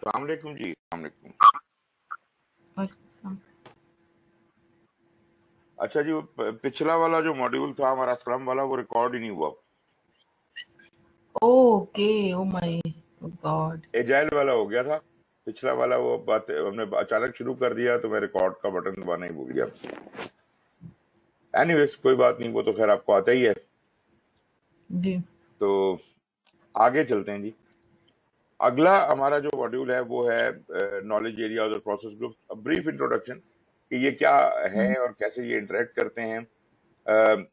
अस्सलाम वालेकुम जी। अस्सलाम वालेकुम। अच्छा जी, वो पिछला वाला जो मॉड्यूल था हमारा स्क्रम वाला, वो रिकॉर्ड ही नहीं हुआ। Okay, oh my God. Agile वाला हो गया था, पिछला वाला वो बात हमने अचानक शुरू कर दिया तो मैं रिकॉर्ड का बटन दबाना ही भूल गया। एनीवेज कोई बात नहीं, वो तो खैर आपको आता ही है। जी। तो आगे चलते हैं जी। अगला हमारा जो मॉड्यूल है वो है नॉलेज एरिया और प्रोसेस ग्रुप। ब्रीफ इंट्रोडक्शन कि ये क्या है और कैसे ये इंटरेक्ट करते हैं। अ,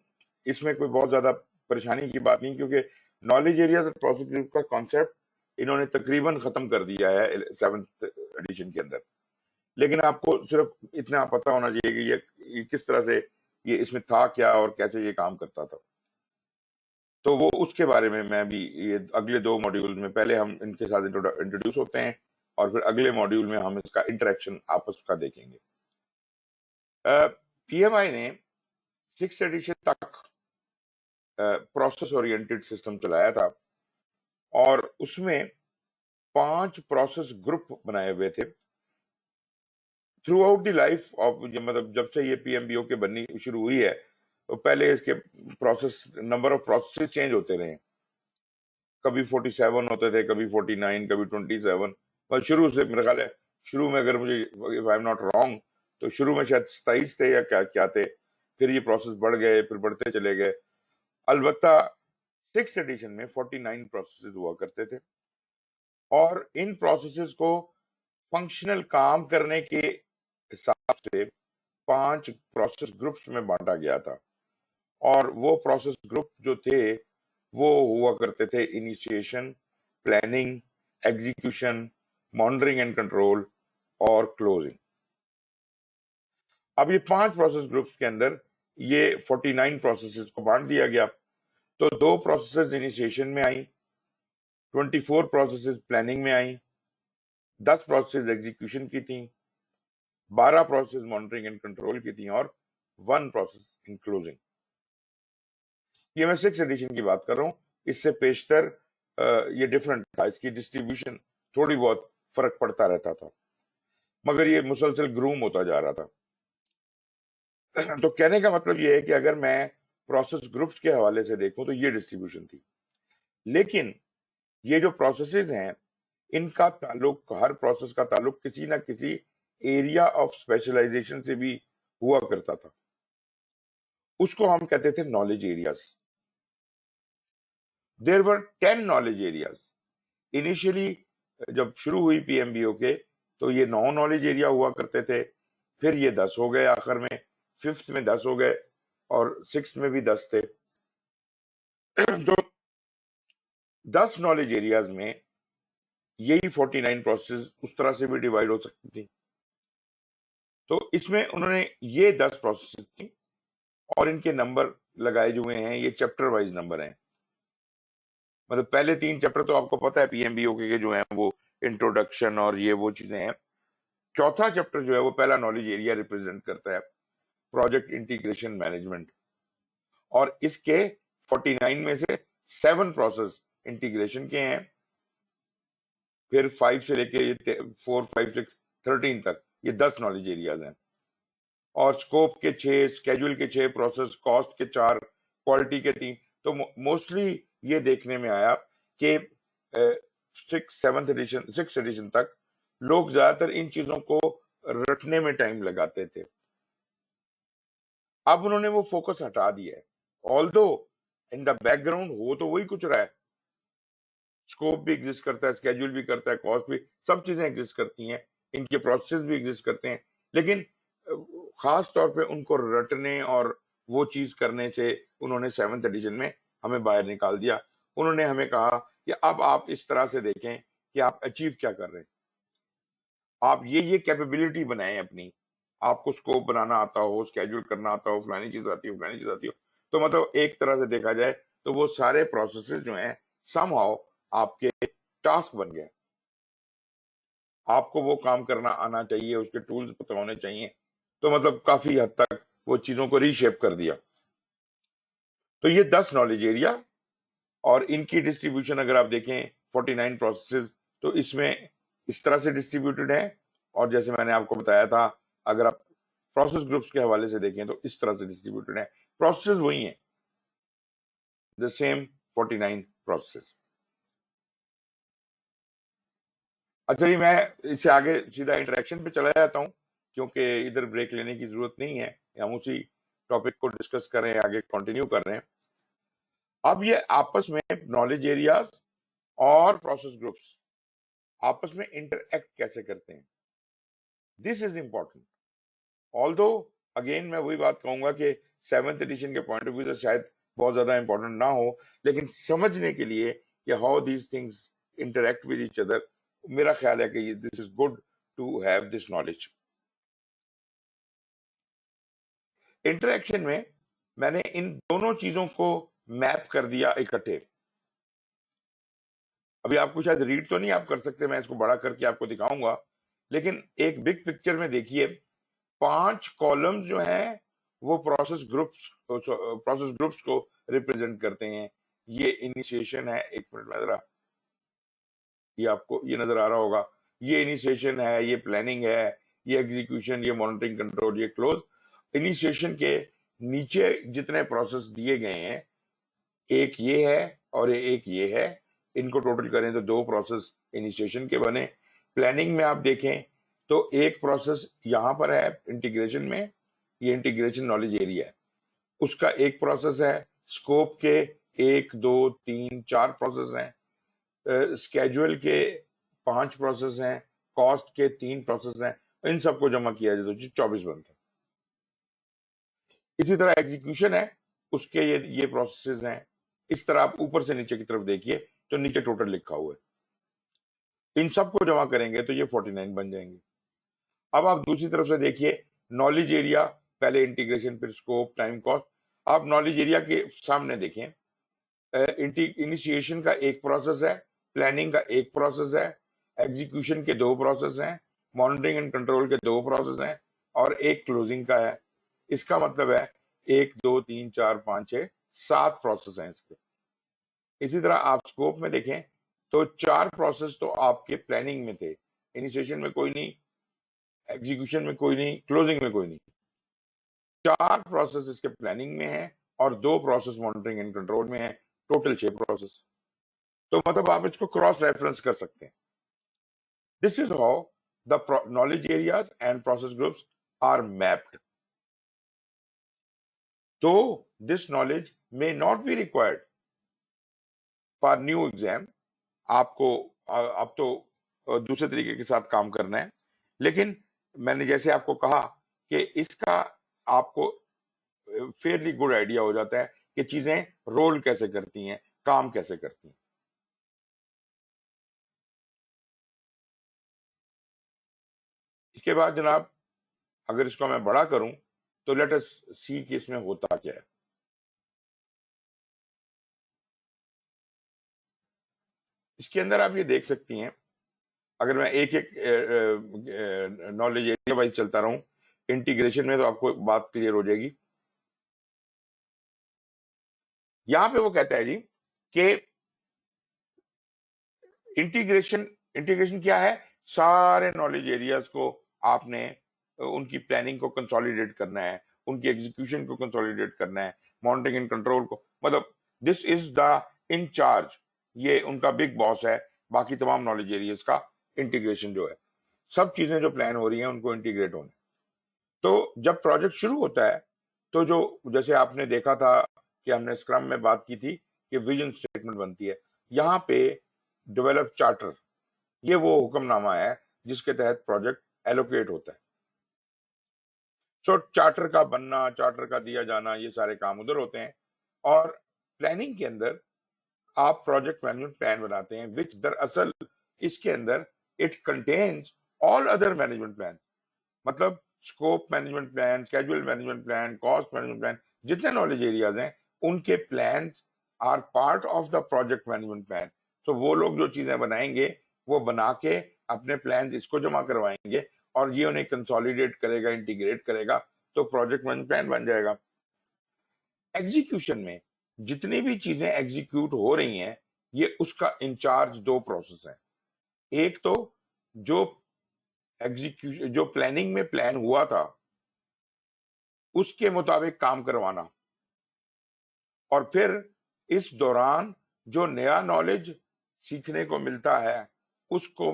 इसमें कोई बहुत ज्यादा परेशानी की बात नहीं, क्योंकि नॉलेज एरिया और प्रोसेस ग्रुप का कॉन्सेप्ट इन्होंने तकरीबन खत्म कर दिया है 7th एडिशन के अंदर। लेकिन आपको सिर्फ इतना पता होना चाहिए कि ये किस तरह से ये इसमें था क्या और कैसे ये काम करता था। तो वो उसके बारे में मैं भी ये अगले 2 मॉड्यूल में पहले हम इनके साथ इंट्रोड्यूस होते हैं और फिर अगले मॉड्यूल में हम इसका इंटरेक्शन आपस का देखेंगे। पीएमआई ने 6th एडिशन तक प्रोसेस ओरिएंटेड सिस्टम चलाया था और उसमें 5 प्रोसेस ग्रुप बनाए हुए थे through out the life of, मतलब जब से ये पीएमबीओ के बननी शुरू हुई है तो पहले इसके process number of process change होते रहे। कभी 47 होते थे, कभी 49, कभी 27। पर शुरू से मेरा ख्याल है, शुरू में अगर मुझे, if I am not wrong, तो शुरू में शायद 27 थे या क्या क्या थे। फिर ये प्रोसेस बढ़ गए, फिर बढ़ते चले गए। अलबत्ता 6th एडिशन में 49 प्रोसेसेस हुआ करते थे और इन प्रोसेसेस को फंक्शनल काम करने के हिसाब से 5 प्रोसेस ग्रुप्स में बांटा गया था। और वो प्रोसेस ग्रुप जो थे वो हुआ करते थे initiation, planning, execution, monitoring and control और क्लोजिंग। अब ये 5 प्रोसेस ग्रुप्स के अंदर ये 49 प्रोसेसेस को बांट दिया गया। तो 2 प्रोसेसेस इनिशिएशन में आई, 24 प्रोसेसेस प्लानिंग में आई, 10 प्रोसेसेस एग्जीक्यूशन की थी, 12 प्रोसेस मॉनिटरिंग एंड कंट्रोल की थी और 1 प्रोसेस इन क्लोजिंग। ये मैं 6th एडिशन की बात कर रहा हूं। इससे पेशतर ये डिफरेंट था, इसकी डिस्ट्रीब्यूशन थोड़ी बहुत फर्क पड़ता रहता था, मगर ये मुसलसल ग्रूम होता जा रहा था। तो कहने का मतलब ये है कि अगर मैं प्रोसेस ग्रुप्स के हवाले से देखूं तो ये डिस्ट्रीब्यूशन थी। लेकिन ये जो प्रोसेसेस हैं, इनका ताल्लुक, हर प्रोसेस का ताल्लुक किसी ना किसी एरिया ऑफ स्पेशलाइजेशन से भी हुआ करता था। उसको हम कहते थे knowledge areas. There were 10 knowledge areas initially. जब शुरू हुई पीएमबीओ के तो ये 9 नॉलेज एरिया हुआ करते थे, फिर ये 10 हो गए आखिर में, 5th में 10 हो गए और 6th में भी 10 थे। तो 10 नॉलेज एरियाज में यही 49 प्रोसेस उस तरह से भी डिवाइड हो सकती थी। तो इसमें उन्होंने ये 10 प्रोसेस थी और इनके नंबर लगाए जो हुए हैं, ये चैप्टर वाइज नंबर हैं। मतलब पहले 3 चैप्टर तो आपको पता है पीएमबीओ के जो हैं वो इंट्रोडक्शन और ये वो चीजें हैं। चौथा चैप्टर जो है वो पहला नॉलेज एरिया रिप्रेजेंट करता है, प्रोजेक्ट इंटीग्रेशन मैनेजमेंट। और इसके 49 में से 7 प्रोसेस इंटीग्रेशन के हैं, फिर 5 से लेके 4, 5, 6, 13 तक ये 10 नॉलेज एरियाज हैं। और स्कोप के 6, स्केड्यूल के 6 प्रोसेस, कॉस्ट के 4, क्वालिटी के 3। तो मोस्टली ये देखने में आया कि 6th एडिशन तक लोग ज्यादातर इन चीजों को रटने में टाइम लगाते थे। अब उन्होंने वो फोकस हटा दिया है। ऑल्दो इन द बैकग्राउंड हो तो वही कुछ रहा है, स्कोप भी एग्जिस्ट करता है, स्केड्यूल भी करता है, कॉस्ट भी, सब चीजें एग्जिस्ट करती हैं, इनके प्रोसेस भी एग्जिस्ट करते हैं। लेकिन खास तौर पे उनको रटने और वो चीज करने से उन्होंने 7th एडिशन में हमें बाहर निकाल दिया। उन्होंने हमें कहा कि अब आप इस तरह से देखें कि आप अचीव क्या कर रहे हैं, आप ये कैपेबिलिटी बनाएं अपनी। आपको स्कोप बनाना आता हो, स्केड्यूल करना आता हो, फलानी चीज आती हो, फलानी चीज आती हो। तो मतलब एक तरह से देखा जाए तो वो सारे प्रोसेसेस जो हैं समहाउ आपके टास्क बन गए। आपको वो काम करना आना चाहिए, उसके टूल्स पता होने चाहिए। तो मतलब काफी हद तक वो चीजों को रीशेप कर दिया। तो ये 10 नॉलेज एरिया और इनकी डिस्ट्रीब्यूशन अगर आप देखें 49 प्रोसेसेस, तो इसमें इस तरह से डिस्ट्रीब्यूटेड है, और जैसे मैंने आपको बताया था, अगर आप प्रोसेस ग्रुप्स के हवाले से देखें तो इस तरह से डिस्ट्रीब्यूटेड है। प्रोसेस वही है, द सेम 49 प्रोसेस। अच्छा जी, मैं इससे आगे सीधा इंटरेक्शन पे चला जाता हूं, क्योंकि इधर ब्रेक लेने की जरूरत नहीं है, हम उसी टॉपिक को डिस्कस कर रहे हैं, आगे कंटिन्यू कर रहे हैं। अब ये आपस में नॉलेज एरियाज और प्रोसेस ग्रुप्स आपस में इंटरएक्ट कैसे करते हैं, this is important. Although again मैं वही बात कहूंगा कि 7th एडिशन के पॉइंट ऑफ व्यू से शायद बहुत ज्यादा इंपॉर्टेंट ना हो, लेकिन समझने के लिए कि how these things interact with each other, मेरा ख्याल है कि this is good to have this knowledge. Interaction में मैंने इन दोनों चीजों को मैप कर दिया इकट्ठे। अभी आपको शायद रीड तो नहीं आप कर सकते, मैं इसको बड़ा करके आपको दिखाऊंगा, लेकिन एक बिग पिक्चर में देखिए 5 कॉलम्स जो हैं वो प्रोसेस ग्रुप्स को रिप्रेजेंट करते हैं। ये इनिशिएशन है, एक मिनट में जरा, ये आपको ये नजर आ रहा होगा, ये इनिशिएशन है, ये प्लानिंग है, ये एग्जीक्यूशन, ये मॉनिटरिंग कंट्रोल, ये क्लोज। इनिशिएशन के नीचे जितने प्रोसेस दिए गए हैं, एक ये है और एक ये है, इनको टोटल करें तो 2 प्रोसेस इनिशिएशन के बने। प्लानिंग में आप देखें तो एक प्रोसेस यहां पर है इंटीग्रेशन में, ये इंटीग्रेशन नॉलेज एरिया है, उसका एक प्रोसेस है। स्कोप के 1 2 3 4 प्रोसेस हैं, स्केड्यूल के 5 प्रोसेस हैं, कॉस्ट के 3 प्रोसेस हैं। इन सबको जमा किया जाए तो 24 बनते हैं। इसी तरह एग्जीक्यूशन है, उसके ये प्रोसेसेस हैं। इस तरह आप ऊपर से नीचे की तरफ देखिए तो नीचे टोटल लिखा हुआ है, इन सबको जमा करेंगे तो ये 49 बन जाएंगे। अब आप दूसरी तरफ से देखिए नॉलेज एरिया, पहले इंटीग्रेशन फिर स्कोप टाइम कॉस्ट। आप नॉलेज एरिया के सामने देखें, इनिशिएशन का एक प्रोसेस है, प्लानिंग का एक प्रोसेस है, एग्जीक्यूशन के 2 प्रोसेस हैं, मॉनिटरिंग एंड कंट्रोल के 2 प्रोसेस हैं, और एक क्लोजिंग का है। इसका मतलब है 1 2 3 4 5 6 7 प्रोसेस हैं इसके। इसी तरह आप स्कोप में देखें तो 4 प्रोसेस तो आपके प्लानिंग में थे, इनिशिएशन में कोई नहीं, एग्जीक्यूशन में कोई नहीं, क्लोजिंग में कोई नहीं। 4 प्रोसेस इसके प्लानिंग में है और 2 प्रोसेस मॉनिटरिंग एंड कंट्रोल में है, टोटल 6 प्रोसेस। तो मतलब आप इसको क्रॉस रेफरेंस कर सकते हैं। This is how the knowledge areas and process groups are mapped. तो this knowledge may not be required for new exam. आपको अब तो दूसरे तरीके के साथ काम करना है, लेकिन मैंने जैसे आपको कहा कि इसका आपको फेयरली गुड आइडिया हो जाता है कि चीजें रोल कैसे करती हैं, काम कैसे करती हैं। इसके बाद जनाब, अगर इसको मैं बड़ा करूं तो लेट अस सी कि इसमें होता क्या है। इसके अंदर आप ये देख सकती हैं, अगर मैं एक एक नॉलेज एरिया वाइज चलता रहूं, इंटीग्रेशन में तो आपको बात क्लियर हो जाएगी। यहां पे वो कहता है जी कि इंटीग्रेशन, इंटीग्रेशन क्या है, सारे नॉलेज एरियाज को आपने उनकी प्लानिंग को कंसोलिडेट करना है, उनकी एग्जीक्यूशन को कंसोलिडेट करना है, मॉनिटरिंग एंड कंट्रोल को, मतलब this is the in charge, ये उनका बिग बॉस है बाकी तमाम नॉलेज एरियाज का। इंटीग्रेशन जो है, सब चीजें जो प्लान हो रही हैं उनको इंटीग्रेट होने। तो जब प्रोजेक्ट शुरू होता है तो जो, जैसे आपने देखा था कि हमने स्क्रम में बात की थी कि विजन स्टेटमेंट बनती है, यहाँ पे डेवलप चार्टर, ये वो हुक्मनामा है जिसके तहत प्रोजेक्ट एलोकेट होता है। सो चार्टर का बनना, चार्टर का दिया जाना, ये सारे काम उधर होते हैं। और प्लानिंग के अंदर आप प्रोजेक्ट मैनेजमेंट प्लान बनाते हैं, विच दरअसल इसके अंदर it contains all other management plan, मतलब scope management plan, schedule management plan, cost management plan, जितने नॉलेज एरियाज हैं उनके plans are part of the project management plan. तो वो लोग जो चीजें बनाएंगे वो बना के अपने प्लान इसको जमा करवाएंगे और ये उन्हें कंसोलिडेट करेगा, इंटीग्रेट करेगा, तो प्रोजेक्ट मैनेजमेंट प्लान बन जाएगा। एग्जीक्यूशन में जितनी भी चीजें एग्जीक्यूट हो रही हैं, ये उसका इंचार्ज 2 प्रोसेस है। एक तो जो एग्जीक्यूशन, जो प्लानिंग में प्लान हुआ था उसके मुताबिक काम करवाना, और फिर इस दौरान जो नया नॉलेज सीखने को मिलता है उसको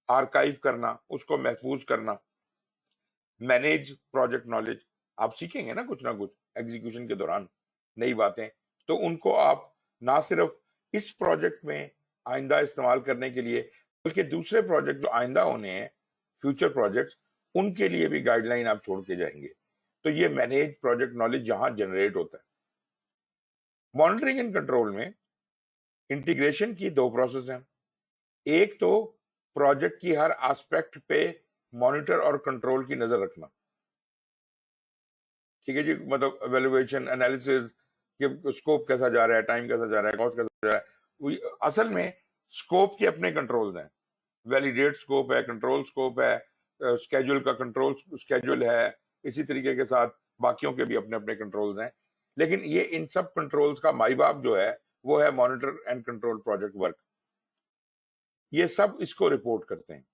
आर्काइव करना, उसको महफूज करना। मैनेज प्रोजेक्ट नॉलेज, आप सीखेंगे ना कुछ एग्जीक्यूशन के दौरान नई बातें, तो उनको आप ना सिर्फ इस प्रोजेक्ट में आइंदा इस्तेमाल करने के लिए, बल्कि दूसरे प्रोजेक्ट जो आइंदा होने हैं, फ्यूचर प्रोजेक्ट्स, उनके लिए भी गाइडलाइन आप छोड़ के जाएंगे। तो ये मैनेज प्रोजेक्ट नॉलेज जहां जनरेट होता है। मॉनिटरिंग एंड कंट्रोल में इंटीग्रेशन की दो प्रोसेस हैं। एक तो प्रोजेक्ट की हर एस्पेक्ट पे मॉनिटर और कंट्रोल की नजर रखना, ठीक है जी, मतलब एवेल्युएशन, एनालिसिस, कि स्कोप कैसा जा रहा है, टाइम कैसा जा रहा है, कॉस्ट कैसा जा रहा है। असल में स्कोप के अपने कंट्रोल्स हैं, वैलिडेट स्कोप है, कंट्रोल स्कोप है, स्केड्यूल का कंट्रोल स्केड्यूल है, इसी तरीके के साथ बाकियों के भी अपने अपने कंट्रोल्स हैं। लेकिन ये इन सब कंट्रोल्स का माई बाप जो है वो है monitor and control project work. ये सब इसको रिपोर्ट करते हैं।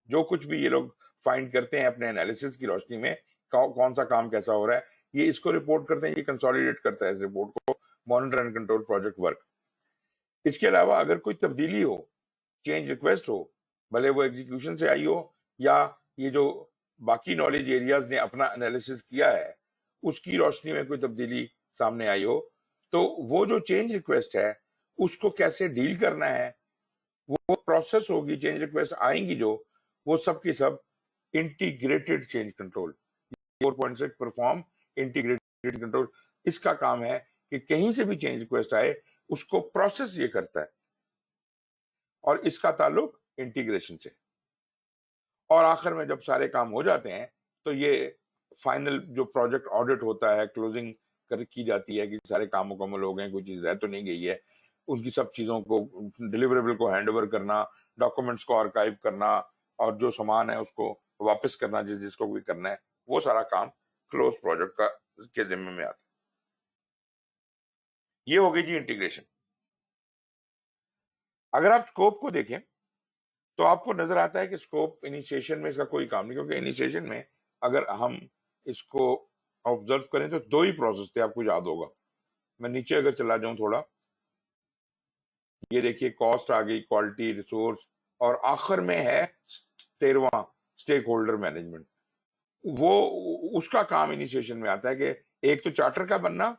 जो कुछ भी ये लोग फाइंड करते हैं अपने एनालिसिस की रोशनी में, कौन सा काम कैसा हो रहा है, ये इसको रिपोर्ट करते हैं, ये कंसोलिडेट करता है इस रिपोर्ट को, monitor and control project work. इसके अलावा अगर कोई तब्दीली हो, चेंज रिक्वेस्ट हो, भले वो एग्जीक्यूशन से आई हो या ये जो बाकी नॉलेज एरियाज ने अपना एनालिसिस किया है उसकी रोशनी में कोई तब्दीली सामने आई हो, तो वो जो चेंज रिक्वेस्ट है उसको कैसे डील करना है, वो प्रोसेस होगी, चेंज रिक्वेस्ट आएंगी जो, वो सब की सब integrated change control, 4.6 perform integrated control, इसका काम है कि कहीं से भी चेंज रिक्वेस्ट आए उसको प्रोसेस ये करता है, और इसका ताल्लुक इंटीग्रेशन से। और आखिर में जब सारे काम हो जाते हैं तो ये फाइनल जो प्रोजेक्ट ऑडिट होता है, क्लोजिंग कर की जाती है कि सारे काम मुकम्मल हो गए, कोई चीज रह तो नहीं गई है, उनकी सब चीजों को, डिलीवरेबल को हैंड ओवर करना, डॉक्यूमेंट्स को आर्काइव करना, और जो सामान है उसको वापस करना जिसको भी करना है, वो सारा काम क्लोज प्रोजेक्ट का के जिम्मे में आता है। ये हो गई जी इंटीग्रेशन। अगर आप स्कोप को देखें तो आपको नजर आता है कि स्कोप इनिशिएशन में इसका कोई काम नहीं, क्योंकि इनिशिएशन में अगर हम इसको ऑब्जर्व करें तो दो ही प्रोसेस थे, आपको याद होगा। मैं नीचे अगर चला जाऊं थोड़ा, ये देखिए कॉस्ट आ गई, क्वालिटी, रिसोर्स, और आखिर में है 13वां स्टेक होल्डर मैनेजमेंट। वो उसका काम इनिशिएशन में आता है कि एक तो चार्टर का बनना,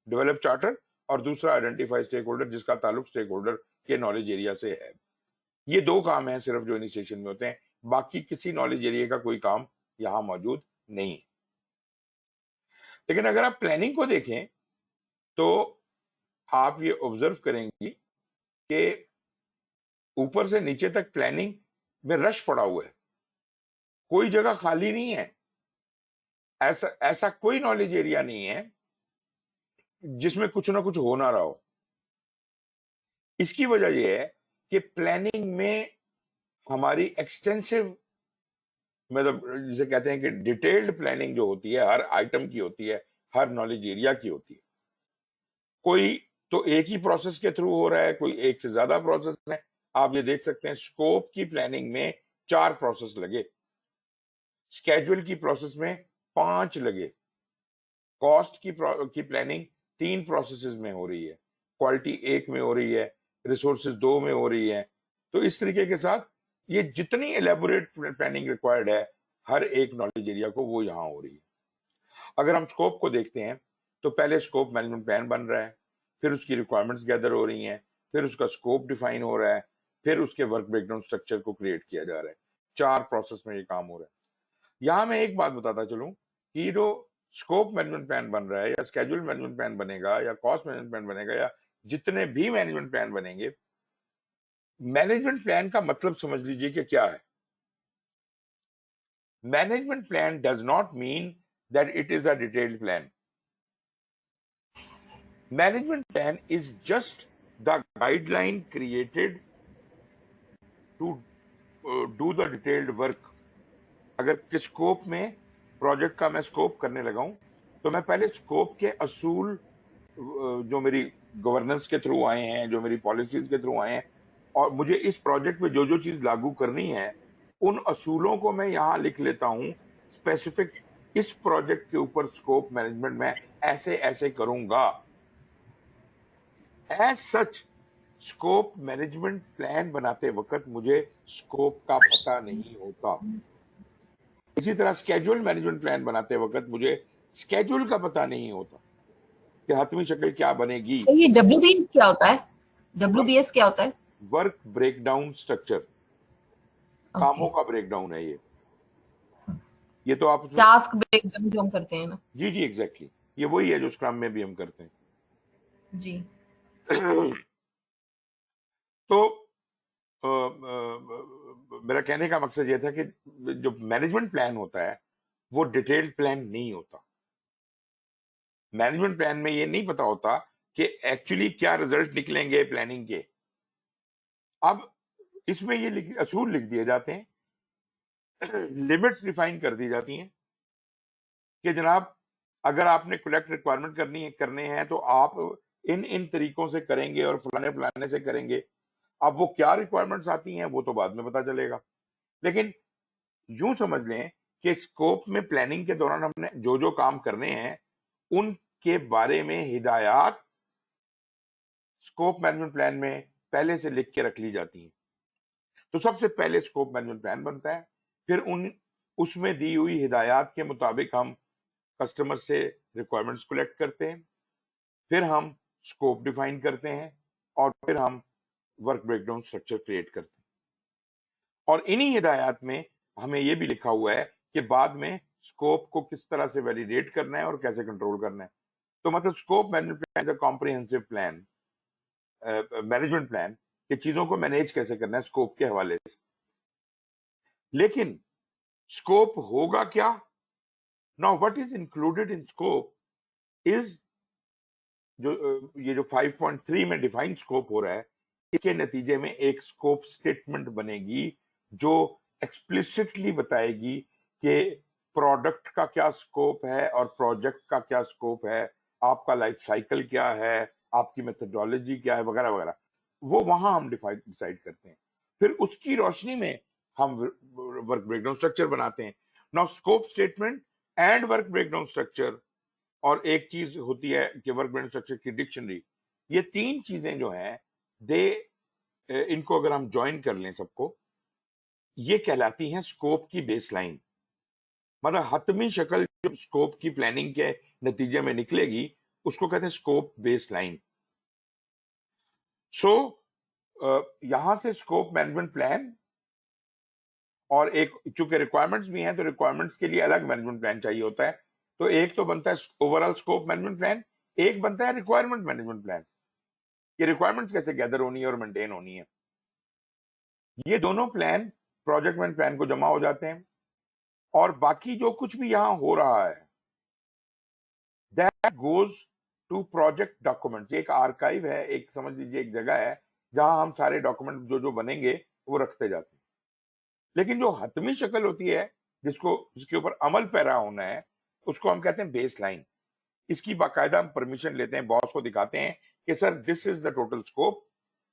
डेवलप चार्टर, और दूसरा आइडेंटिफाई स्टेक होल्डर जिसका ताल्लुक स्टेक होल्डर के नॉलेज एरिया से है। ये दो काम है सिर्फ जो इनिशिएशन में होते हैं, बाकी किसी नॉलेज एरिया का कोई काम यहां मौजूद नहीं है। लेकिन अगर आप प्लानिंग को देखें तो आप ये ऑब्जर्व करेंगे कि ऊपर से नीचे तक प्लानिंग में रश पड़ा हुआ है, कोई जगह खाली नहीं है। ऐसा ऐसा कोई नॉलेज एरिया नहीं है जिसमें कुछ ना कुछ हो ना रहा हो। इसकी वजह यह है कि प्लानिंग में हमारी एक्सटेंसिव, मतलब जिसे कहते हैं कि डिटेल्ड प्लानिंग जो होती है, हर आइटम की होती है, हर नॉलेज एरिया की होती है। कोई तो एक ही प्रोसेस के थ्रू हो रहा है, कोई एक से ज्यादा प्रोसेस है। आप ये देख सकते हैं स्कोप की प्लानिंग में 4 प्रोसेस लगे, स्केड्यूल की प्रोसेस में 5 लगे, कॉस्ट की प्लानिंग 3 प्रोसेसेस में हो रही है, क्वालिटी 1 में हो रही है, रिसोर्सेज 2 में हो रही है। तो इस तरीके के साथ ये जितनी एलेबोरेट प्लानिंग रिक्वायर्ड है हर एक नॉलेज एरिया को, वो यहां हो रही है। अगर हम स्कोप को देखते हैं तो पहले स्कोप मैनेजमेंट प्लान बन रहा है, फिर उसकी रिक्वायरमेंट्स गैदर हो रही हैं, फिर उसका स्कोप डिफाइन हो रहा है, फिर उसके वर्क ब्रेकडाउन स्ट्रक्चर को क्रिएट किया जा रहा है। 4 प्रोसेस में ये काम हो रहा है। यहां मैं एक बात बताता चलूं कि ये जो स्कोप मैनेजमेंट प्लान बन रहा है, या स्केड्यूल मैनेजमेंट प्लान बनेगा, या कॉस्ट मैनेजमेंट प्लान बनेगा, या जितने भी मैनेजमेंट प्लान बनेंगे, मैनेजमेंट प्लान का मतलब समझ लीजिए कि क्या है। Management plan does not mean that it is a detailed plan. Management plan is just the guideline created to do the detailed work. अगर किस स्कोप में प्रोजेक्ट का मैं स्कोप करने लगा हूं तो मैं पहले स्कोप के असूल जो मेरी गवर्नेंस के थ्रू आए हैं, जो मेरी पॉलिसीज के थ्रू आए हैं, और मुझे इस प्रोजेक्ट में जो जो चीज लागू करनी है उन असूलों को मैं यहां लिख लेता हूं स्पेसिफिक। इस प्रोजेक्ट के ऊपर स्कोप मैनेजमेंट मैं ऐसे ऐसे करूंगा। As such scope management plan बनाते वक्त मुझे स्कोप का पता नहीं होता। इसी तरह स्केड्यूल मैनेजमेंट प्लान बनाते वक्त मुझे स्केड्यूल का पता नहीं होता कि हाथमी शक्ल क्या बनेगी। सर ये WBS क्या होता है? WBS क्या होता है? वर्क ब्रेकडाउन स्ट्रक्चर, ओके, कामों का ब्रेकडाउन है ये तो आप उसमें। टास्क ब्रेकडाउन जो हम करते हैं ना। जी जी एग्जैक्टली, ये वही है जो स्क्रम में भी हम करते जी। हैं। तो मेरा कहने का मकसद ये था कि जो मैनेजमेंट प्लान होता है वो डिटेल्ड प्लान नहीं होता। मैनेजमेंट प्लान में ये नहीं पता होता कि एक्चुअली क्या रिजल्ट निकलेंगे प्लानिंग के। अब इसमें ये असूल लिख दिए जाते हैं, लिमिट्स डिफाइन कर दी जाती हैं कि जनाब अगर आपने कलेक्ट रिक्वायरमेंट करने हैं तो आप इन इन तरीकों से करेंगे और फलाने फलाने से करेंगे। अब वो क्या रिक्वायरमेंट्स आती हैं वो तो बाद में पता चलेगा, लेकिन यूं समझ लें कि स्कोप में प्लानिंग के दौरान हमने जो जो काम करने हैं उनके बारे में हिदायत स्कोप मैनेजमेंट प्लान में पहले से लिख के रख ली जाती हैं। तो सबसे पहले स्कोप मैनेजमेंट प्लान बनता है, फिर उन उसमें दी हुई हिदायत के मुताबिक हम कस्टमर से रिक्वायरमेंट्स कलेक्ट करते हैं, फिर हम स्कोप डिफाइन करते हैं और फिर हम वर्क ब्रेकडाउन स्ट्रक्चर क्रिएट करते हैं। और इन्हीं हिदायत में हमें यह भी लिखा हुआ है कि बाद में स्कोप को किस तरह से वैलिडेट करना है और कैसे कंट्रोल करना है। तो मतलब scope management plan comprehensive plan, management plan कि चीजों को मैनेज कैसे करना है स्कोप के हवाले से। लेकिन स्कोप होगा क्या? Now what is included in scope is जो ये जो 5.3 में डिफाइन स्कोप हो रहा है इसके नतीजे में एक स्कोप स्टेटमेंट बनेगी जो एक्सप्लिसिटली बताएगी कि प्रोडक्ट का क्या स्कोप है और प्रोजेक्ट का क्या स्कोप है, आपका लाइफ साइकिल क्या है, आपकी मेथोडोलॉजी क्या है, वगैरह वगैरह। वो वहां हम डिसाइड करते हैं, फिर उसकी रोशनी में हम वर्क ब्रेकडाउन स्ट्रक्चर बनाते हैं। Now scope statement and work breakdown structure और एक चीज होती है कि वर्क ब्रेकडाउन स्ट्रक्चर की डिक्शनरी, ये तीन चीजें जो हैं दे इनको अगर हम ज्वाइन कर लें सबको, ये कहलाती हैं स्कोप की बेसलाइन। मतलब हतमी शक्ल जब स्कोप की प्लानिंग के नतीजे में निकलेगी उसको कहते हैं स्कोप बेसलाइन। सो यहां से स्कोप मैनेजमेंट प्लान और एक चूंकि रिक्वायरमेंट्स भी हैं तो रिक्वायरमेंट्स के लिए अलग मैनेजमेंट प्लान चाहिए होता है। तो एक तो बनता है ओवरऑल स्कोप मैनेजमेंट प्लान, एक बनता है रिक्वायरमेंट मैनेजमेंट प्लान। ये रिक्वायरमेंट्स कैसे गैदर होनी है और मेंटेन होनी है। ये दोनों प्लान प्रोजेक्ट मैनेजमेंट प्लान को जमा हो जाते हैं और बाकी जो कुछ भी यहां हो रहा है that goes to project document. एक आर्काइव है, एक समझ लीजिए एक जगह है जहां हम सारे डॉक्यूमेंट जो जो बनेंगे वो रखते जाते हैं। लेकिन जो हतमी शक्ल होती है जिसके ऊपर अमल पैरा होना है उसको हम कहते हैं बेस लाइन। इसकी बाकायदा हम परमिशन लेते हैं, बॉस को दिखाते हैं कि sir this is the total scope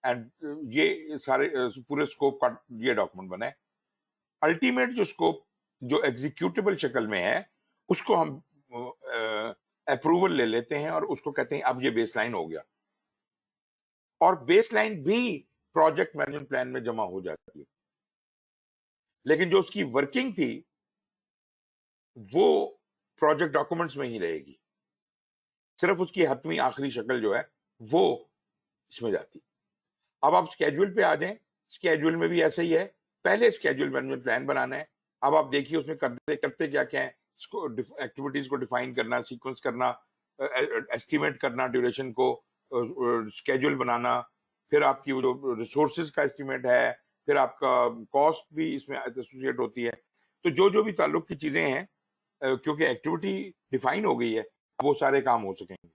and ये सारे पूरे स्कोप का ये डॉक्यूमेंट बना है। अल्टीमेट जो स्कोप जो एग्जीक्यूटेबल शक्ल में है उसको हम अप्रूवल ले लेते हैं और उसको कहते हैं अब ये बेसलाइन हो गया। और बेसलाइन भी प्रोजेक्ट मैनेजमेंट प्लान में जमा हो जाती है, लेकिन जो उसकी वर्किंग थी वो प्रोजेक्ट डॉक्यूमेंट्स में ही रहेगी, सिर्फ उसकी हतमी आखिरी शक्ल जो है वो इसमें जाती। अब आप स्केड्यूल पे आ जाएं, स्केड्यूल में भी ऐसा ही है। पहले स्केड्यूल मैनेजमेंट प्लान बनाना है। अब आप देखिए उसमें करते करते क्या क्या है, एक्टिविटीज को डिफाइन करना, सीक्वेंस करना, एस्टिमेट करना ड्यूरेशन को, स्केड्यूल बनाना, फिर आपकी वो जो रिसोर्सेज का एस्टिमेट है, फिर आपका कॉस्ट भी इसमें एसोसिएट होती है। तो जो जो भी ताल्लुक की चीजें हैं क्योंकि एक्टिविटी डिफाइन हो गई है वो सारे काम हो सकेंगे।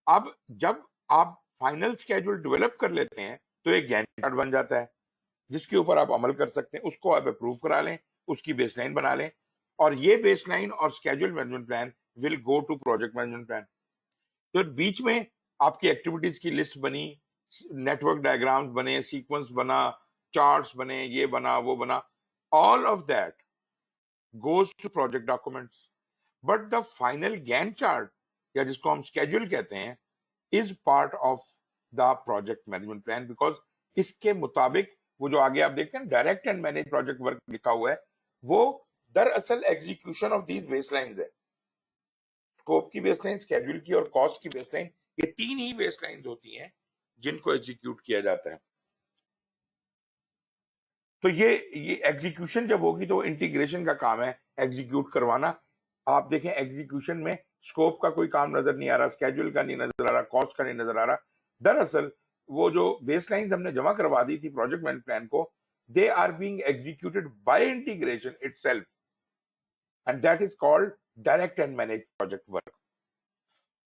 अब जब आप फाइनल स्केड्यूल डेवलप कर लेते हैं तो एक गैंट चार्ट बन जाता है जिसके ऊपर आप अमल कर सकते हैं, उसको आप अप्रूव करा लें, उसकी बेसलाइन बना लें और ये बेसलाइन और schedule management plan will go to project management plan. तो बीच में आपकी एक्टिविटीज की लिस्ट बनी, नेटवर्क डायग्राम्स बने, सीक्वेंस बना, चार्ट्स बने, ये बना, वो बना, all of that goes to project documents. But the final Gantt chart, या जिसको हम schedule कहते हैं, is part of the project management plan, because इसके मुताबिक वो जो आगे आप देखते हैं direct and manage project work लिखा हुआ है, वो दरअसल एग्जीक्यूशन ऑफ दीज बेसलाइंस है। स्कोप की बेसलाइन, स्केड्यूल की और कॉस्ट की बेसलाइन, ये तीन ही बेसलाइंस होती हैं जिनको एग्जीक्यूट किया जाता है। तो ये एग्जीक्यूशन जब होगी तो इंटीग्रेशन का काम है एग्जीक्यूट करवाना। आप देखें एग्जीक्यूशन में स्कोप का कोई काम नजर नहीं आ रहा, स्केड्यूल का नहीं नजर आ रहा, कॉस्ट का नहीं नजर आ रहा। दरअसल वो जो बेसलाइंस हमने जमा करवा दी थी प्रोजेक्ट मैनेजमेंट प्लान को, they are being executed by integration itself, and that is called direct and manage project work.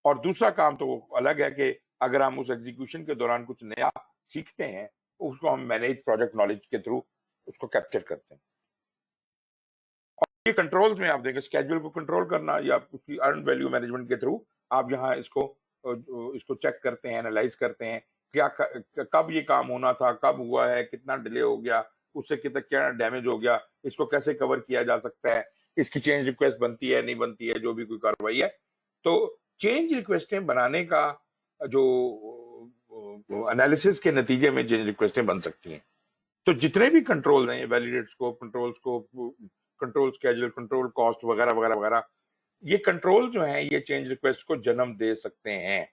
और दूसरा काम तो अलग है कि अगर हम उस एग्जीक्यूशन के दौरान कुछ नया सीखते हैं, उसको हम मैनेज प्रोजेक्ट नॉलेज के थ्रू उसको कैप्चर करते हैं। और ये कंट्रोल्स में आप देखें, स्केड्यूल को कंट्रोल करना या उसकी अर्न वैल्यू मैनेजमेंट के थ्रू आप यहाँ इसको चेक करते हैं, एनालाइज करते हैं, क्या कब ये काम होना था, कब हुआ है, कितना डिले हो गया, उससे कितना क्या डैमेज हो गया, इसको कैसे कवर किया जा सकता है, इसकी चेंज रिक्वेस्ट बनती है नहीं बनती है, जो भी कोई कार्रवाई है। तो चेंज रिक्वेस्टें बनाने का जो एनालिसिस के नतीजे में चेंज रिक्वेस्टें बन सकती हैं। तो जितने भी कंट्रोल हैं, validate scope, control schedule, control cost वगैरह वगैरह वगैरह, ये कंट्रोल जो हैं ये चेंज रिक्वेस्ट को जन्म दे सकते हैं।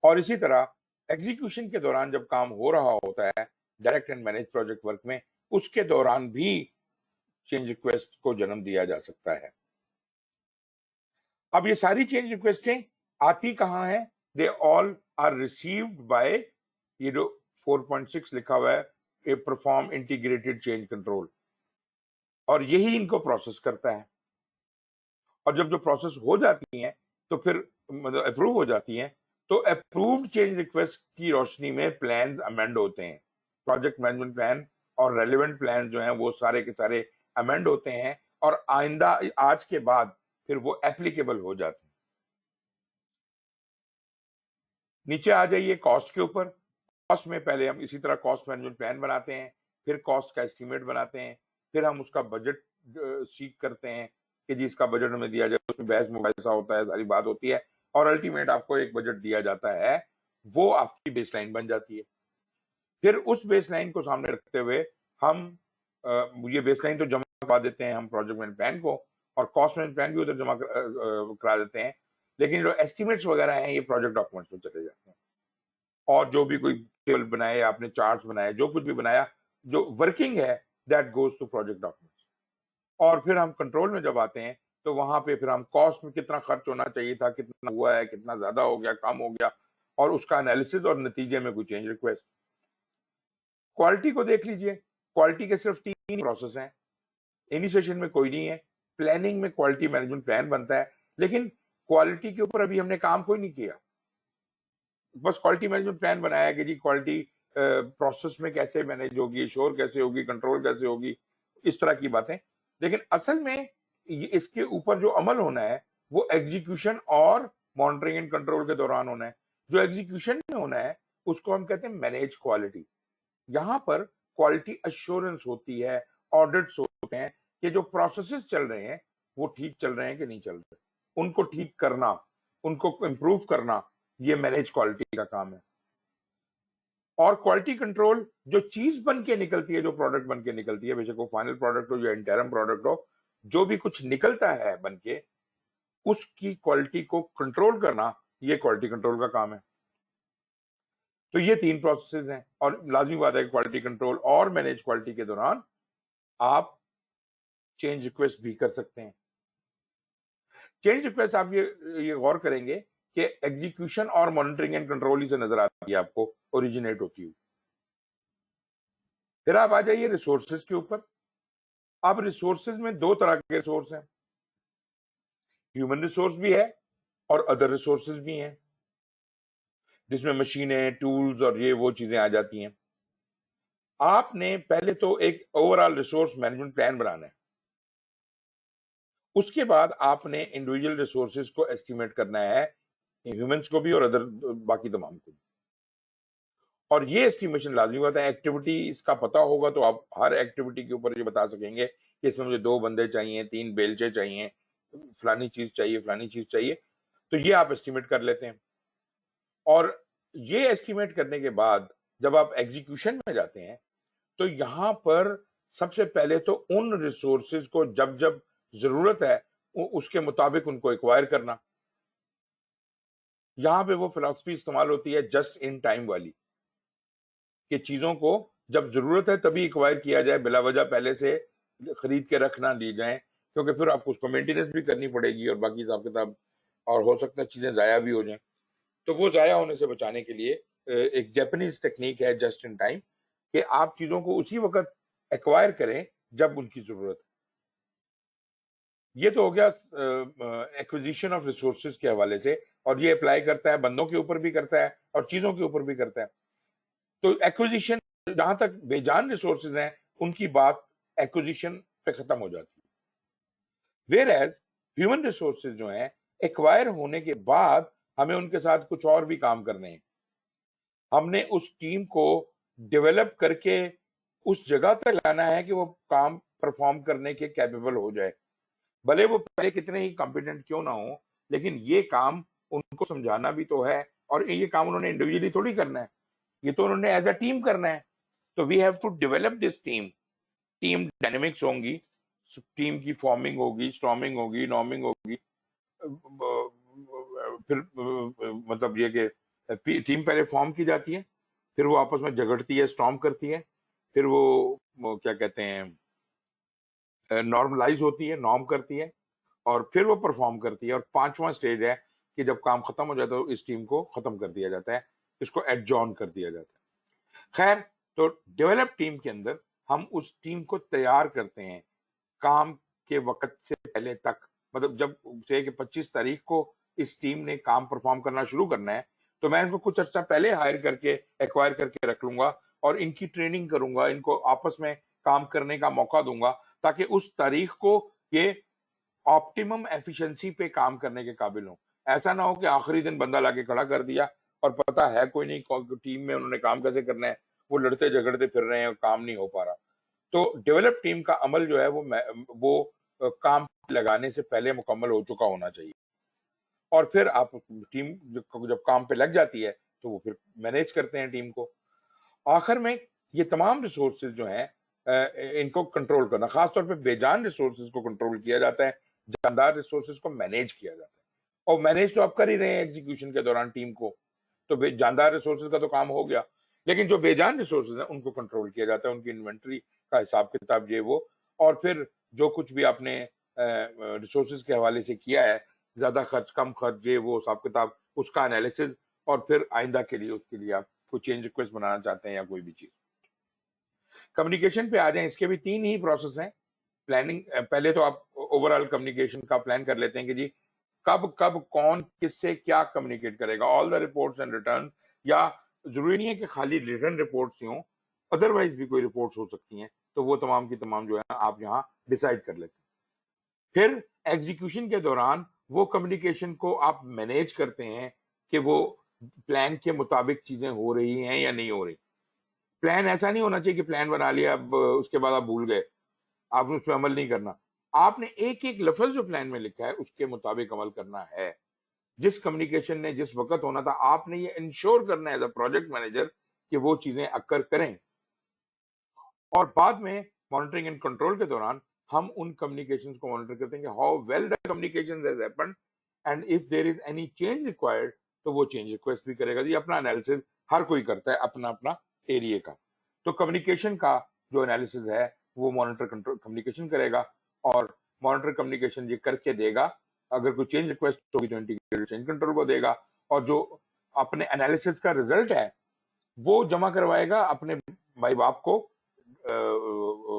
और इसी तरह एग्जीक्यूशन के दौरान जब काम हो रहा होता है direct and manage project work में, उसके दौरान भी चेंज रिक्वेस्ट को जन्म दिया जा सकता है। अब ये सारी चेंज रिक्वेस्टें आती कहां हैं? They all are received by, ये जो 4.6 लिखा हुआ है, a perform integrated change control, और यही इनको प्रोसेस करता है। और जब जो प्रोसेस हो जाती हैं तो फिर मतलब अप्रूव हो जाती हैं, तो अप्रूव्ड चेंज रिक्वेस्ट की रोशनी में प्लान्स अमेंड होते हैं। प्रोजेक्ट मैनेजमेंट प्लान और रेलेवेंट प्लान जो हैं वो सारे के सारे अमेंड होते हैं, और आइंदा आज के बाद फिर वो एप्लीकेबल हो जाते हैं। नीचे आ जाइए कॉस्ट के ऊपर। कॉस्ट में पहले हम इसी तरह कॉस्ट मैनेजमेंट प्लान बनाते हैं, फिर कॉस्ट का एस्टीमेट बनाते हैं, फिर हम उसका बजट सीख करते हैं कि जी इसका बजट हमें दिया जाए, उसमें बहस मुबाहिसा होता है, सारी बात होती है, और अल्टीमेट आपको एक बजट दिया जाता है, वो आपकी बेसलाइन बन जाती है। फिर उस बेसलाइन को सामने रखते हुए हम ये बेसलाइन तो जमा करवा देते हैं हम प्रोजेक्ट मैनेजमेंट प्लान को, और कॉस्ट मैनेजमेंट प्लान भी उधर जमा करा देते हैं, लेकिन जो एस्टिमेट्स वगैरह हैं ये प्रोजेक्ट डॉक्यूमेंट्स में चले जाते हैं। और जो भी कोई टेबल बनाए, आपने चार्ट्स बनाए, जो कुछ भी बनाया, जो वर्किंग है, that goes to project documents. और फिर हम कंट्रोल में जब आते हैं तो वहां पे फिर हम कॉस्ट में कितना खर्च होना चाहिए था, कितना हुआ है, कितना ज्यादा हो गया, कम हो गया, और उसका एनालिसिस, और नतीजे में कोई चेंज रिक्वेस्ट। क्वालिटी को देख लीजिए, क्वालिटी के सिर्फ 3 प्रोसेस हैं। इनिशिएशन में कोई नहीं है, प्लानिंग में क्वालिटी मैनेजमेंट प्लान बनता है, लेकिन क्वालिटी के ऊपर अभी हमने काम कोई नहीं किया, बस क्वालिटी मैनेजमेंट प्लान बनाया कि जी क्वालिटी प्रोसेस में कैसे मैनेज होगी, शोर कैसे होगी, कंट्रोल कैसे होगी, इस तरह की बातें। लेकिन असल में इसके ऊपर जो अमल होना है वो एग्जीक्यूशन और मॉनिटरिंग एंड कंट्रोल के दौरान होना है। जो एग्जीक्यूशन में होना है उसको हम कहते हैं मैनेज क्वालिटी। यहाँ पर क्वालिटी अश्योरेंस होती है, ऑडिट्स होते हैं कि जो प्रोसेसेस चल रहे हैं वो ठीक चल रहे हैं कि नहीं चल रहे, उनको ठीक करना, उनको इम्प्रूव करना, ये मैनेज क्वालिटी का काम है। और क्वालिटी कंट्रोल जो चीज बन के निकलती है, जो प्रोडक्ट बन के निकलती है, बेशक वो फाइनल प्रोडक्ट हो या इंटरम प्रोडक्ट हो, जो भी कुछ निकलता है बन के, उसकी क्वालिटी को कंट्रोल करना, ये क्वालिटी कंट्रोल का काम है। तो ये 3 प्रोसेसेस हैं, और लाजमी बात है कि क्वालिटी कंट्रोल और मैनेज क्वालिटी के दौरान आप चेंज रिक्वेस्ट भी कर सकते हैं। चेंज रिक्वेस्ट आप ये गौर करेंगे कि एग्जीक्यूशन और मॉनिटरिंग एंड कंट्रोल ही से नजर आती है आपको ओरिजिनेट होती हुई। फिर आप आ जाइए रिसोर्सेज के ऊपर। अब रिसोर्सेज में 2 तरह के रिसोर्स हैं, ह्यूमन रिसोर्स भी है और अदर रिसोर्सेज भी हैं, जिसमें मशीनें, टूल्स और ये वो चीजें आ जाती हैं। आपने पहले तो एक ओवरऑल रिसोर्स मैनेजमेंट प्लान बनाना है, उसके बाद आपने इंडिविजुअल रिसोर्सेज को एस्टिमेट करना है, ह्यूमंस को भी और अदर बाकी तमाम को भी। और ये एस्टिमेशन लाजमी होता है। एक्टिविटी इसका पता होगा तो आप हर एक्टिविटी के ऊपर ये बता सकेंगे कि इसमें मुझे 2 बंदे चाहिए, 3 बेलचे चाहिए, फलानी चीज चाहिए, फलानी चीज चाहिए। तो ये आप एस्टिमेट कर लेते हैं। और ये एस्टिमेट करने के बाद जब आप एग्जीक्यूशन में जाते हैं तो यहां पर सबसे पहले तो उन रिसोर्सेज को जब जब जरूरत है उसके मुताबिक उनको एक्वायर करना। यहां पे वो फिलॉसफी इस्तेमाल होती है जस्ट इन टाइम वाली, कि चीजों को जब जरूरत है तभी एक्वायर किया जाए, बिला वजह पहले से खरीद के रख ना ली जाए, क्योंकि फिर आपको उसको मेंटेनेंस भी करनी पड़ेगी और बाकी हिसाब किताब, और हो सकता है चीजें जाया भी हो जाए। तो वो जाया होने से बचाने के लिए एक जापानीज टेक्निक है जस्ट इन टाइम, कि आप चीजों को उसी वक्त एक्वायर करें जब उनकी जरूरत है। ये तो हो गया एक्विजिशन ऑफ रिसोर्सेज के हवाले से, और ये अप्लाई करता है बंदों के ऊपर भी करता है और चीजों के ऊपर भी करता है। तो एक्विजिशन, जहां तक बेजान रिसोर्सेज हैं उनकी बात एक्विजिशन पे खत्म हो जाती है। वेयर एज ह्यूमन रिसोर्सेज जो हैं, एक्वायर होने के बाद हमें उनके साथ कुछ और भी काम करने हैं। हमने उस टीम को डेवलप करके उस जगह तक लाना है कि वो काम परफॉर्म करने के कैपेबल हो जाए, भले वो पहले कितने ही कॉम्पिटेंट क्यों ना हो। लेकिन ये काम उनको समझाना भी तो है, और ये काम उन्होंने इंडिविजुअली थोड़ी करना है, ये तो उन्होंने एज अ टीम करना है। तो we have to develop this team. Team dynamics होंगी, टीम की फॉर्मिंग होगी, स्टॉर्मिंग होगी, नॉर्मिंग होगी, फिर मतलब ये कि टीम पहले फॉर्म की जाती है, फिर वो आपस में झगड़ती है, स्टॉर्म करती है, फिर वो क्या कहते हैं, नॉर्मलाइज होती है, नॉर्म करती है, और फिर वो परफॉर्म करती है। और 5वां स्टेज है कि जब काम खत्म हो जाता है तो इस टीम को खत्म कर दिया जाता है, इसको एडजॉर्न कर दिया जाता है। खैर, तो डेवलप टीम के अंदर हम उस टीम को तैयार करते हैं काम के वक्त से पहले तक। मतलब जब से कि 25 तारीख को इस टीम ने काम परफॉर्म करना शुरू करना है, तो मैं इनको कुछ अर्सा पहले हायर करके एक्वायर करके रख लूंगा और इनकी ट्रेनिंग करूंगा, इनको आपस में काम करने का मौका दूंगा, ताकि उस तारीख को ये ऑप्टिमम एफिशिएंसी पे काम करने के काबिल हो। ऐसा ना हो कि आखिरी दिन बंदा लाके खड़ा कर दिया और पता है कोई नहीं टीम में उन्होंने काम कैसे करना है, वो लड़ते झगड़ते फिर रहे हैं और काम नहीं हो पा रहा। तो डेवलप टीम का अमल जो है वो काम लगाने से पहले मुकम्मल हो चुका होना चाहिए। और फिर आप टीम जब काम पे लग जाती है तो वो फिर मैनेज करते हैं टीम को। आखिर में ये तमाम रिसोर्सेज जो हैं, इनको कंट्रोल करना, खासतौर पे बेजान रिसोर्सेज को कंट्रोल किया जाता है, जानदार रिसोर्सेज को मैनेज किया जाता है। और मैनेज तो आप कर ही रहे हैं एग्जीक्यूशन के दौरान टीम को, तो जानदार रिसोर्सेज का तो काम हो गया। लेकिन जो बेजान रिसोर्सेज हैं उनको कंट्रोल किया जाता है, उनकी इन्वेंट्री का हिसाब किताब ये वो, और फिर जो कुछ भी आपने रिसोर्सेज के हवाले से किया है, ज्यादा खर्च कम खर्च ये वो हिसाब किताब, उसका एनालिसिस, और फिर आइंदा के लिए उसके लिए आप कोई चेंज रिक्वेस्ट बनाना चाहते हैं या कोई भी चीज। कम्युनिकेशन पे आ जाए, इसके भी 3 ही प्रोसेस हैं। प्लानिंग, पहले तो आप ओवरऑल कम्युनिकेशन का प्लान कर लेते हैं कि जी कब कब कौन किससे क्या कम्युनिकेट करेगा, all the reports and return. या जरूरी नहीं है कि खाली रिटर्न रिपोर्ट्स ही हों, अदरवाइज भी कोई रिपोर्ट्स हो सकती हैं, तो वो तमाम की तमाम जो है आप यहाँ डिसाइड कर लेते हैं। फिर एग्जीक्यूशन के दौरान वो कम्युनिकेशन को आप मैनेज करते हैं कि वो प्लान के मुताबिक चीजें हो रही हैं या नहीं हो रही। प्लान ऐसा नहीं होना चाहिए कि प्लान बना लिया अब उसके बाद आप भूल गए, आपने उस पर अमल नहीं करना। आपने एक एक लफ्ज जो प्लान में लिखा है उसके मुताबिक अमल करना है। जिस कम्युनिकेशन ने जिस वक्त होना था, आपने ये इंश्योर करना है एज अ प्रोजेक्ट मैनेजर कि वो चीजें अक्कर करें। और बाद में मॉनिटरिंग एंड कंट्रोल के दौरान हम उन कम्युनिकेशंस को मॉनिटर करते हैं कि how well the communication has happened, and if there is any change required तो वो चेंज रिक्वेस्ट भी करेगा। ये अपना एनालिसिस हर कोई करता है अपना अपना एरिया का। तो कम्युनिकेशन का जो एनालिसिस है वो मॉनिटर कंट्रोल कम्युनिकेशन करेगा, और मॉनिटर कम्युनिकेशन ये करके देगा। अगर कोई चेंज रिक्वेस्ट होगी तो इंटीग्रेटेड चेंज कंट्रोल को देगा, और जो अपने एनालिसिस का रिजल्ट है वो जमा करवाएगा अपने भाई बाप को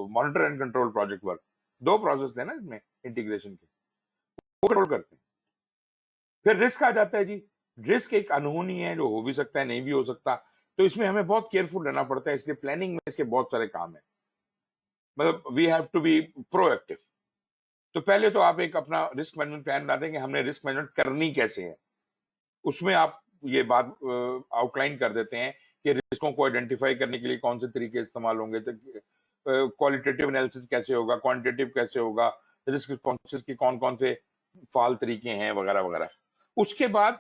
monitor and control project work. 2 process है ना इसमें इंटीग्रेशन के, वो कंट्रोल करते हैं। फिर रिस्क आ जाता है जी। रिस्क एक अनहोनी है जो हो भी सकता है, नहीं भी हो सकता, तो इसमें हमें बहुत केयरफुल रहना पड़ता है। इसलिए प्लानिंग में इसके बहुत सारे काम है, मतलब we have to be proactive. तो पहले तो आप एक अपना रिस्क मैनेजमेंट प्लान बनाते हैं कि हमने रिस्क मैनेजमेंट करनी कैसे है। उसमें आप ये बात आउटलाइन कर देते हैं कि रिस्कों को आइडेंटिफाई करने के लिए कौन से तरीके इस्तेमाल होंगे, तो क्वालिटेटिव एनालिसिस कैसे होगा, क्वांटिटेटिव कैसे होगा, रिस्क रिस्पॉन्सेज के कौन कौन से फाल तरीके हैं, वगैरह वगैरह। उसके बाद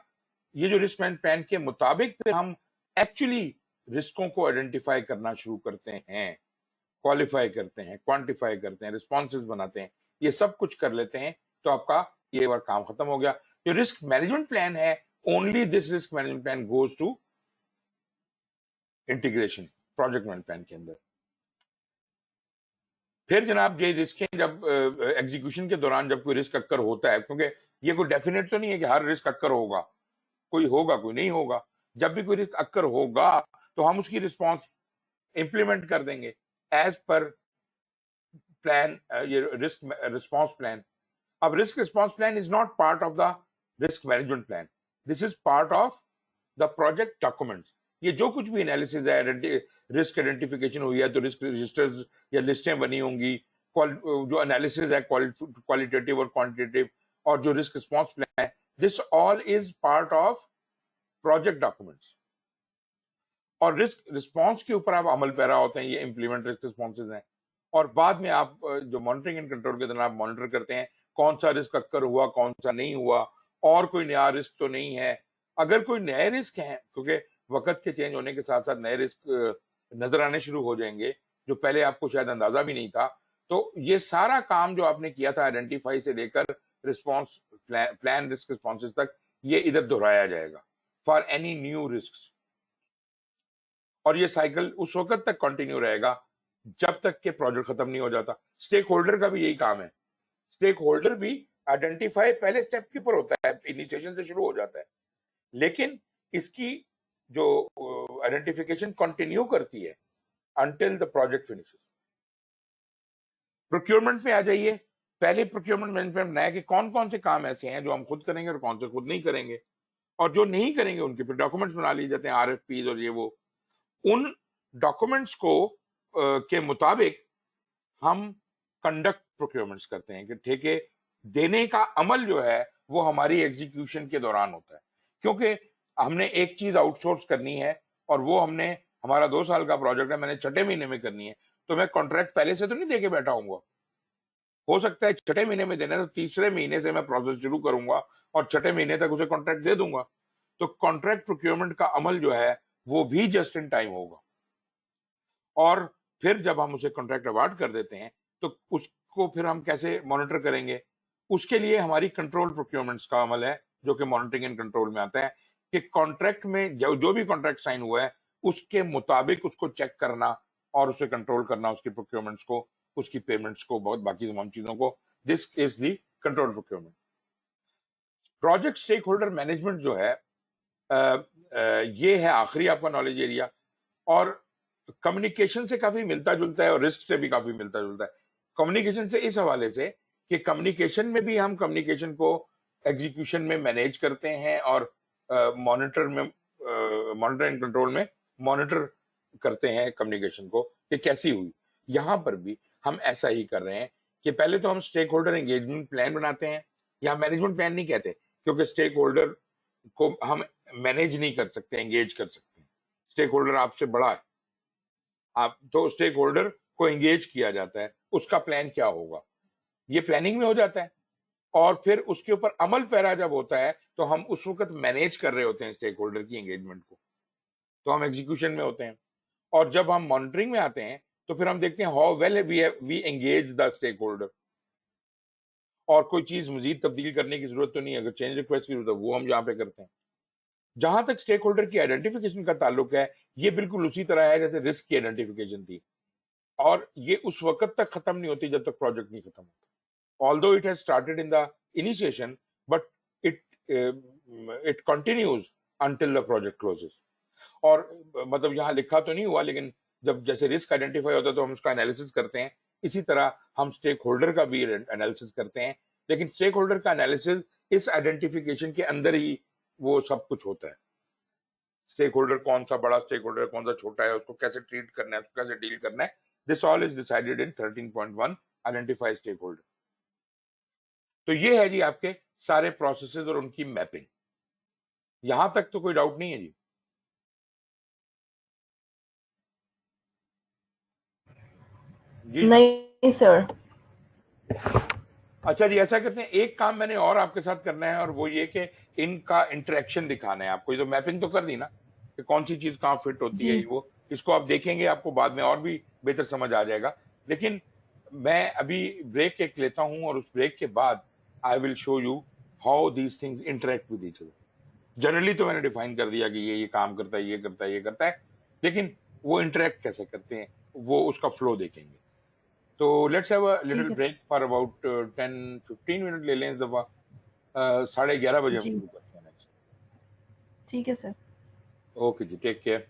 ये जो रिस्क मैनेजमेंट प्लान के मुताबिक फिर हम एक्चुअली रिस्कों को आइडेंटिफाई करना शुरू करते हैं, क्वालिफाई करते हैं, क्वांटिफाई करते हैं, रिस्पॉन्सेज बनाते हैं, ये सब कुछ कर लेते हैं, तो आपका ये बार काम खत्म हो गया। जो रिस्क मैनेजमेंट प्लान है, only this risk management plan goes to integration project management plan के अंदर। फिर जनाब ये रिस्क जब एग्जीक्यूशन के दौरान जब कोई रिस्क अक्कर होता है, क्योंकि ये कोई डेफिनेट तो नहीं है कि हर रिस्क अक्कर होगा, कोई होगा कोई नहीं होगा, जब भी कोई रिस्क अक्कर होगा तो हम उसकी रिस्पॉन्स इंप्लीमेंट कर देंगे एज पर प्लान, ये रिस्क रिस्पॉन्स प्लान। अब risk response plan is not part of the risk management plan, this is part of the project documents. ये जो कुछ भी एनालिसिस है, रिस्क आइडेंटिफिकेशन हुई है तो रिस्क रजिस्टर्स या लिस्टें बनी होंगी, जो एनालिसिस है क्वालिटेटिव और क्वांटिटेटिव, और जो रिस्क रिस्पॉन्स प्लान है, this all is part of project documents. और रिस्क रिस्पॉन्स के ऊपर आप अमल पैरा होते हैं, ये इंप्लीमेंट रिस्क रिस्पॉन्सेज हैं। और बाद में आप जो मॉनिटरिंग एंड कंट्रोल के दौरान आप मॉनिटर करते हैं कौन सा रिस्क अक्कर हुआ, कौन सा नहीं हुआ, और कोई नया रिस्क तो नहीं है। अगर कोई नए रिस्क हैं, क्योंकि वक्त के चेंज होने के साथ साथ नए रिस्क नजर आने शुरू हो जाएंगे जो पहले आपको शायद अंदाजा भी नहीं था, तो ये सारा काम जो आपने किया था आइडेंटिफाई से लेकर रिस्पॉन्स प्लान रिस्क रिस्पॉन्सेज तक, ये इधर दोहराया जाएगा फॉर एनी न्यू रिस्क। और ये साइकिल उस वक्त तक कंटिन्यू रहेगा जब तक के प्रोजेक्ट खत्म नहीं हो जाता। स्टेक होल्डर का भी यही काम है, स्टेक होल्डर भी आइडेंटिफाई पहले स्टेप के ऊपर होता है, इनिशिएशन से शुरू हो जाता है, लेकिन इसकी जो आइडेंटिफिकेशन कंटिन्यू करती है until the project finishes. Procurement में आ जाइए। पहले प्रोक्योरमेंट मैनेजमेंट बनाया कि कौन कौन से काम ऐसे हैं जो हम खुद करेंगे और कौन से खुद नहीं करेंगे, और जो नहीं करेंगे उनके फिर डॉक्यूमेंट्स बना लिए जाते हैं, आरएफपीज और ये वो। उन डॉक्यूमेंट्स को के मुताबिक हम कंडक्ट प्रोक्योरमेंट्स करते हैं कि ठेके देने का अमल जो है वो हमारी एग्जीक्यूशन के दौरान होता है, क्योंकि हमने एक चीज आउटसोर्स करनी है और वो हमने, हमारा 2 साल का प्रोजेक्ट है, मैंने छठे महीने में करनी है, तो मैं कॉन्ट्रैक्ट पहले से तो नहीं देके बैठा हूंगा। हो सकता है छठे महीने में देना है, तो तीसरे महीने से मैं प्रोसेस शुरू करूंगा और छठे महीने तक उसे कॉन्ट्रैक्ट दे दूंगा। तो कॉन्ट्रैक्ट प्रोक्योरमेंट का अमल जो है वो भी जस्ट इन टाइम होगा। और फिर जब हम उसे कॉन्ट्रैक्ट अवार्ड कर देते हैं तो उसको फिर हम कैसे मॉनिटर करेंगे, उसके लिए हमारी कंट्रोल प्रोक्योरमेंट्स का अमल है जो कि मॉनिटरिंग एंड कंट्रोल में आता है, कि कॉन्ट्रैक्ट में जो भी कॉन्ट्रैक्ट साइन हुआ है उसके मुताबिक उसको चेक करना और उसे कंट्रोल करना, उसकी प्रोक्योरमेंट्स को, उसकी पेमेंट्स को, बहुत बाकी तमाम चीजों को। This is the control procurement. Project stakeholder management जो है ये है आखिरी आपका नॉलेज एरिया, और कम्युनिकेशन से काफी मिलता जुलता है और रिस्क से भी काफी मिलता जुलता है। कम्युनिकेशन से इस हवाले से कि कम्युनिकेशन में भी हम कम्युनिकेशन को एग्जीक्यूशन में मैनेज करते हैं और मॉनिटर में, मॉनिटर एंड कंट्रोल में मॉनिटर करते हैं कम्युनिकेशन को कि कैसी हुई। यहां पर भी हम ऐसा ही कर रहे हैं कि पहले तो हम स्टेक होल्डर एंगेजमेंट प्लान बनाते हैं, या मैनेजमेंट प्लान नहीं कहते क्योंकि स्टेक होल्डर को हम मैनेज नहीं कर सकते, एंगेज कर सकते हैं। स्टेक होल्डर आपसे बड़ा है, आप तो स्टेक होल्डर को एंगेज किया जाता है, उसका प्लान क्या होगा ये प्लानिंग में हो जाता है, और फिर उसके ऊपर अमल पैरा जब होता है तो हम उस वक्त मैनेज कर रहे होते हैं स्टेक होल्डर की एंगेजमेंट को, तो हम एग्जीक्यूशन में होते हैं। और जब हम मॉनिटरिंग में आते हैं तो फिर हम देखते हैं how well we engage the stakeholder, और कोई चीज मजीद तब्दील करने की जरूरत तो नहीं है, अगर चेंज रिक्वेस्ट की जरूरत है वो हम यहाँ पे करते हैं। जहां तक स्टेक होल्डर की आइडेंटिफिकेशन का ताल्लुक है, ये बिल्कुल उसी तरह है जैसे रिस्क की आइडेंटिफिकेशन थी, और ये उस वक्त तक खत्म नहीं होती जब तक प्रोजेक्ट नहीं खत्म होता। Although it has started in the initiation but it it continues until the project closes. और मतलब यहाँ लिखा तो नहीं हुआ, लेकिन जब जैसे रिस्क आइडेंटिफाई होता है तो हम उसका एनालिसिस करते हैं, इसी तरह हम स्टेक होल्डर का भी एनालिसिस करते हैं, लेकिन स्टेक होल्डर का एनालिसिस इस आइडेंटिफिकेशन के अंदर ही वो सब कुछ होता है। स्टेक होल्डर कौन सा बड़ा स्टेक होल्डर है, कौन सा छोटा है, उसको कैसे ट्रीट करना है, उसको कैसे डील करना है, this all is decided in 13.1 identify stakeholder. तो ये है जी आपके सारे प्रोसेसेस और उनकी मैपिंग। यहां तक तो कोई डाउट नहीं है जी। जी नहीं सर। अच्छा जी, ऐसा करते हैं, एक काम मैंने और आपके साथ करना है, और वो ये कि इनका इंटरेक्शन दिखाना है आपको। ये तो मैपिंग तो कर दी ना कि कौन सी चीज कहाँ फिट होती है, जी वो इसको आप देखेंगे, आपको बाद में और भी बेहतर समझ आ जाएगा। लेकिन मैं अभी ब्रेक एक लेता हूं, और उस ब्रेक के बाद I will show you how these things interact with each other. Generally तो मैंने डिफाइन कर दिया कि ये काम करता है, ये करता है, ये करता है, लेकिन वो इंटरेक्ट कैसे करते हैं, वो उसका फ्लो देखेंगे। तो लेट्स हैव अ लिटिल ठीक है sir. Break for about 10-15 minute ले लें इस दफा। 11:30 बजे हम जी शुरू करते हैं नेक्स्ट। ठीक है सर। ओके जी, टेक केयर।